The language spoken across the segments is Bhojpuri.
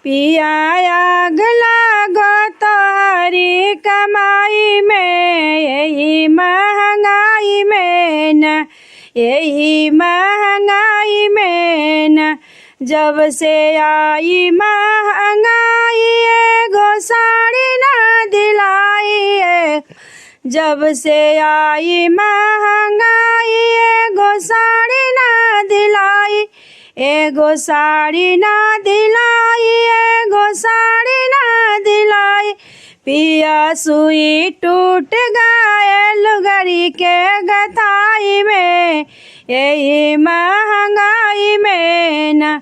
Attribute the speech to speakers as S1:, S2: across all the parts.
S1: पिया आग लागो तोहरी कमाई में, यही महंगाई में न, यही महंगाई में न। जब से आई महंगाई एगो साड़ी ना दिलाई है, जब से आई महंगाई एगो साड़ी ना दिलाई, एगो साड़ी ना दिलाई, एगो साड़ी ना दिलाई। पिया सुई टूट गए लुगड़ी के गथाई में, यही महंगाई में न।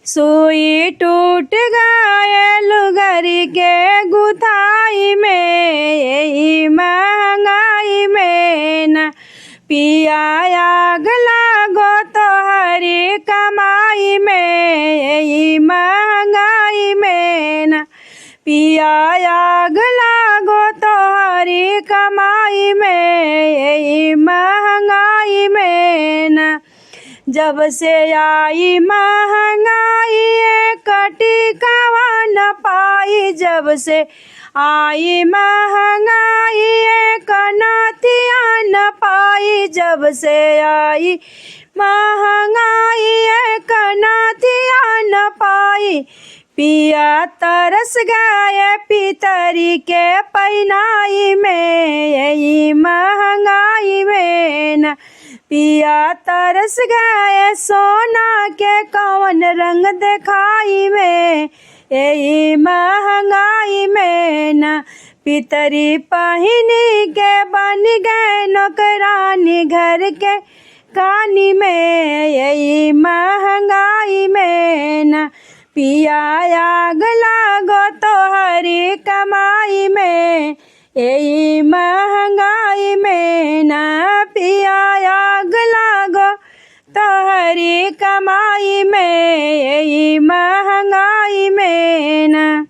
S1: सुई टूट गए लुगड़ी के गुथाई में, यही महंगाई में न। पिया आग लागो तोहरी कमाई में, यही महंगाई में न। पिया आग लागो तोहरी कमाई में, यही महंगाई में न। जब से आई महंगाई कटी कवा न पाई, जब से आई महंगाई कनातिया न पाई, जब से आई महंगाई कनातिया न पाई। पिया तरस गए पितरी के पहनाई में, यही महंगाई में न। पिया तरस गए सोना के कौन रंग दिखाई में, यही महंगाई में न। पितरी पहिनी के बन गए नौकरानी घर के कानी में, यही महंगाई में न। पिया आग लागो तोहरी कमाई में, यही महंगाई में न। पिया आग लागो तोहरी कमाई में, यही महंगाई में न।